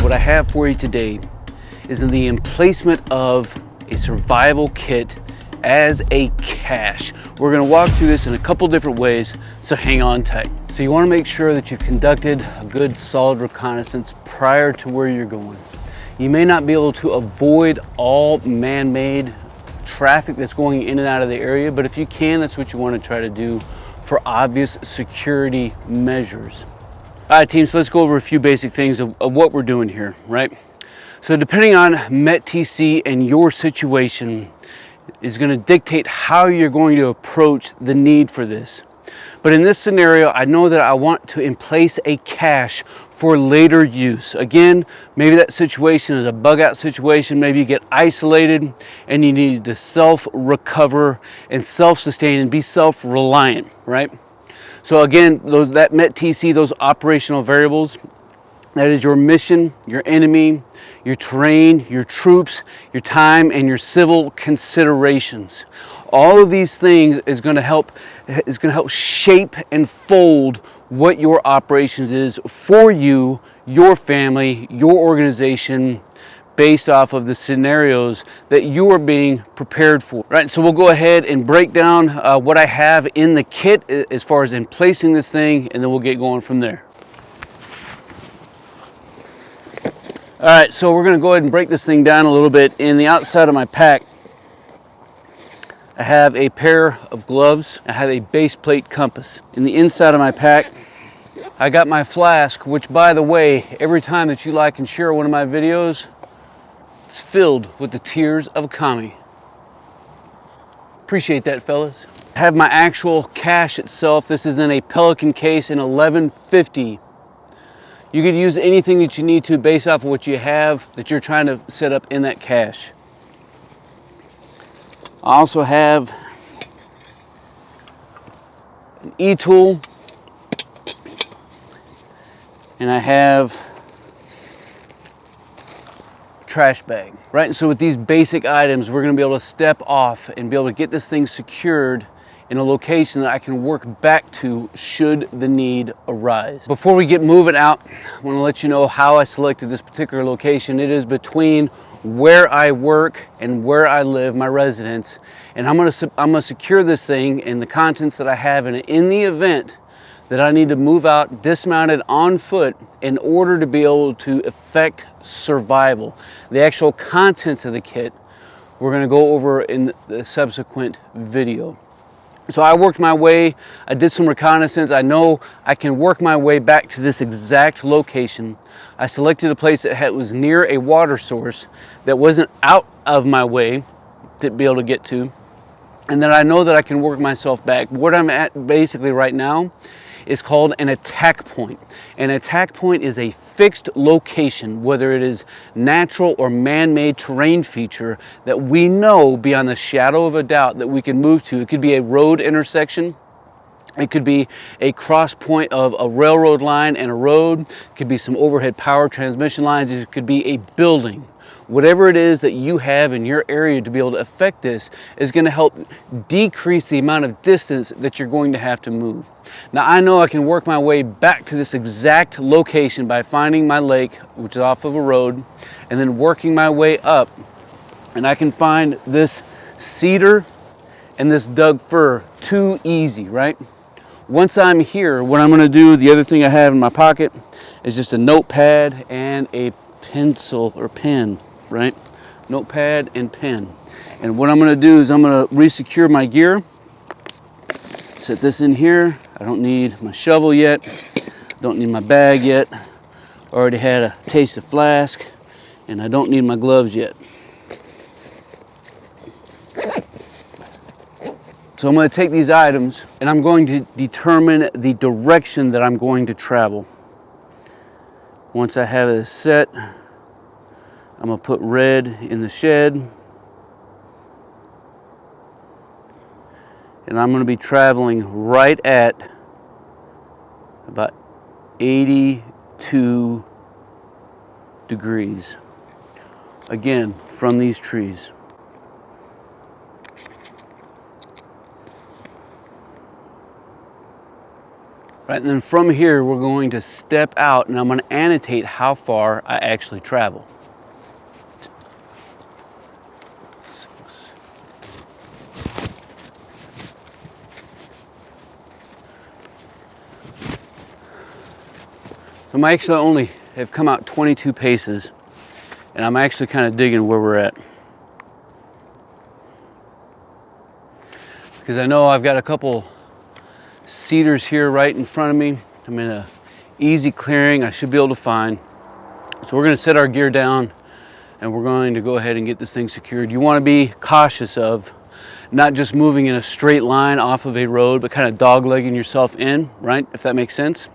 what I have for you today is in the emplacement of a survival kit as a cache. We're going to walk through this in a couple different ways, so hang on tight. So you want to make sure that you've conducted a good solid reconnaissance prior to where you're going. You may not be able to avoid all man-made traffic that's going in and out of the area, but if you can, that's what you want to try to do for obvious security measures. All right, team, so let's go over a few basic things of what we're doing here, right? So depending on METTC and your situation is going to dictate how you're going to approach the need for this. But in this scenario, I know that I want to emplace a cache for later use. Again, maybe that situation is a bug out situation. Maybe you get isolated and you need to self-recover and self-sustain and be self-reliant, right? So again, that METTC, those operational variables, that is your mission, your enemy, your terrain, your troops, your time, and your civil considerations. All of these things is going to help shape and fold what your operations is for you, your family, your organization, based off of the scenarios that you are being prepared for. Right, so we'll go ahead and break down what I have in the kit as far as emplacing this thing, and then we'll get going from there. All right, so we're going to go ahead and break this thing down a little bit. In the outside of my pack, I have a pair of gloves. I have a base plate compass. In the inside of my pack, I got my flask, which, by the way, every time that you like and share one of my videos, it's filled with the tears of a commie. Appreciate that, fellas. I have my actual cache itself. This is in a Pelican case in 1150. You could use anything that you need to based off of what you have that you're trying to set up in that cache. I also have an e-tool, and I have a trash bag. Right, and so with these basic items, we're going to be able to step off and be able to get this thing secured in a location that I can work back to should the need arise. Before we get moving out, I want to let you know how I selected this particular location. It is between where I work and where I live, my residence, and I'm gonna secure this thing and the contents that I have in it in the event that I need to move out dismounted on foot in order to be able to effect survival. The actual contents of the kit we're going to go over in the subsequent video. So I worked my way, I did some reconnaissance. I know I can work my way back to this exact location. I selected a place that was near a water source that wasn't out of my way to be able to get to. And then I know that I can work myself back. What I'm at basically right now is called an attack point. An attack point is a fixed location, whether it is natural or man-made terrain feature that we know beyond the shadow of a doubt that we can move to. It could be a road intersection. It could be a cross point of a railroad line and a road. It could be some overhead power transmission lines. It could be a building. Whatever it is that you have in your area to be able to affect this is going to help decrease the amount of distance that you're going to have to move. Now, I know I can work my way back to this exact location by finding my lake, which is off of a road, and then working my way up. And I can find this cedar and this Doug fir too easy, right? Once I'm here, what I'm going to do, the other thing I have in my pocket is just a notepad and a pencil or pen, right? Notepad and pen. And what I'm going to do is I'm going to resecure my gear. Set this in here. I don't need my shovel yet. Don't need my bag yet. Already had a taste of flask, and I don't need my gloves yet. So I'm going to take these items and I'm going to determine the direction that I'm going to travel. Once I have it set, I'm going to put red in the shed. And I'm going to be traveling right at about 82 degrees. Again, from these trees. Right, and then from here, we're going to step out and I'm going to annotate how far I actually travel. So I'm actually only have come out 22 paces, and I'm actually kind of digging where we're at. Because I know I've got a couple cedars here right in front of me. I'm in a easy clearing I should be able to find. So we're going to set our gear down and we're going to go ahead and get this thing secured. You want to be cautious of not just moving in a straight line off of a road, but kind of doglegging yourself in, right? If that makes sense.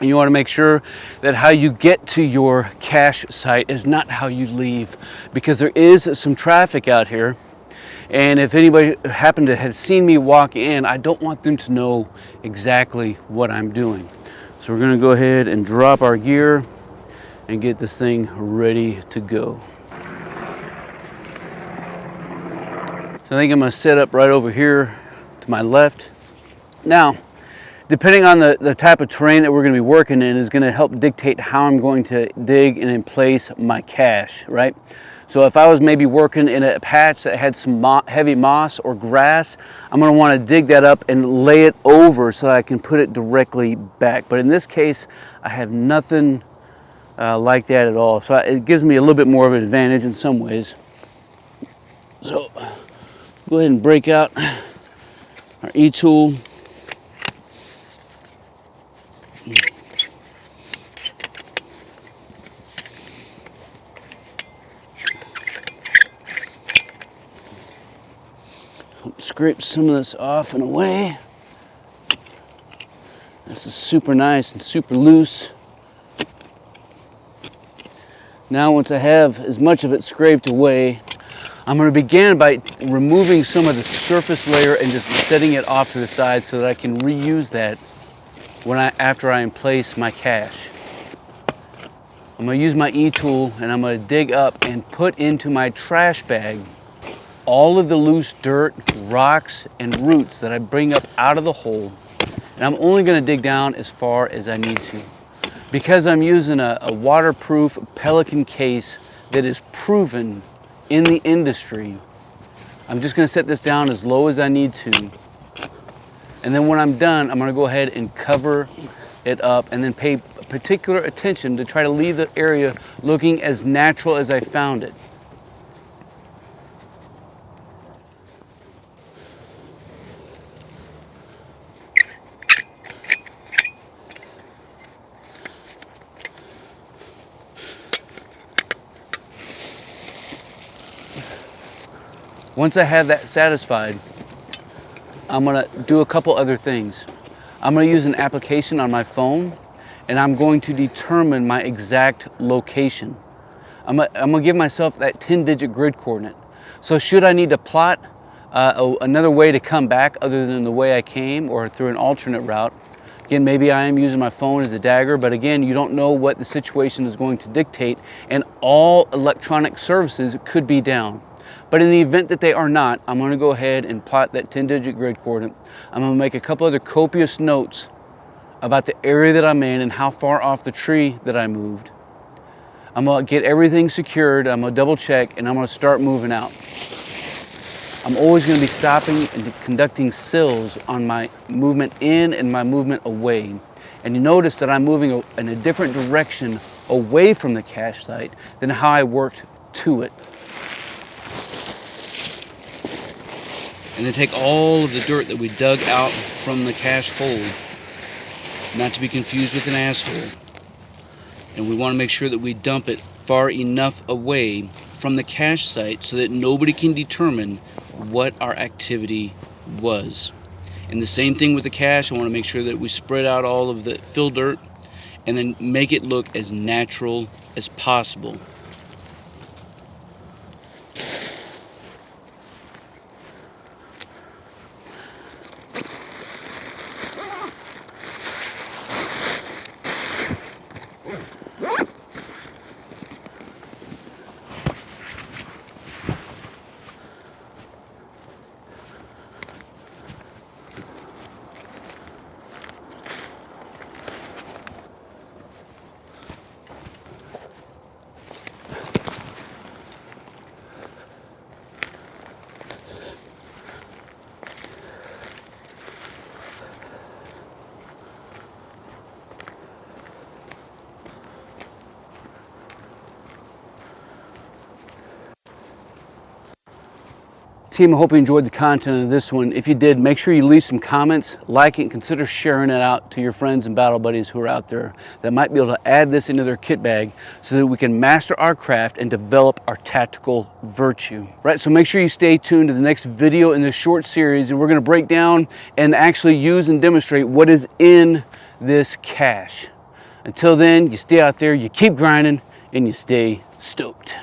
And you want to make sure that how you get to your cache site is not how you leave, because there is some traffic out here. And if anybody happened to have seen me walk in, I don't want them to know exactly what I'm doing. So we're going to go ahead and drop our gear and get this thing ready to go. So I think I'm going to set up right over here to my left. Now, depending on the type of terrain that we're going to be working in is going to help dictate how I'm going to dig and emplace my cache, right? So if I was maybe working in a patch that had some heavy moss or grass, I'm going to want to dig that up and lay it over so that I can put it directly back. But in this case, I have nothing like that at all. So it gives me a little bit more of an advantage in some ways. So go ahead and break out our E-tool. Scrape some of this off and away. This is super nice and super loose. Now once I have as much of it scraped away, I'm going to begin by removing some of the surface layer and just setting it off to the side so that I can reuse that after I emplace my cache. I'm going to use my E-tool and I'm going to dig up and put into my trash bag all of the loose dirt, rocks, and roots that I bring up out of the hole. And I'm only going to dig down as far as I need to. Because I'm using a waterproof Pelican case that is proven in the industry, I'm just going to set this down as low as I need to. And then when I'm done, I'm going to go ahead and cover it up and then pay particular attention to try to leave the area looking as natural as I found it. Once I have that satisfied, I'm going to do a couple other things. I'm going to use an application on my phone, and I'm going to determine my exact location. I'm going to give myself that 10-digit grid coordinate. So should I need to plot another way to come back other than the way I came or through an alternate route, again, maybe I am using my phone as a dagger, but again, you don't know what the situation is going to dictate, and all electronic services could be down. But in the event that they are not, I'm going to go ahead and plot that 10-digit grid coordinate. I'm going to make a couple other copious notes about the area that I'm in and how far off the tree that I moved. I'm going to get everything secured, I'm going to double check, and I'm going to start moving out. I'm always going to be stopping and conducting sills on my movement in and my movement away. And you notice that I'm moving in a different direction away from the cache site than how I worked to it. And then take all of the dirt that we dug out from the cache hole, not to be confused with an asshole. And we want to make sure that we dump it far enough away from the cache site so that nobody can determine what our activity was. And the same thing with the cache. I want to make sure that we spread out all of the fill dirt and then make it look as natural as possible. Team, I hope you enjoyed the content of this one. If you did, make sure you leave some comments, like it, and consider sharing it out to your friends and battle buddies who are out there that might be able to add this into their kit bag so that we can master our craft and develop our tactical virtue. Right, so make sure you stay tuned to the next video in this short series, and we're going to break down and actually use and demonstrate what is in this cache. Until then, you stay out there, you keep grinding, and you stay stoked.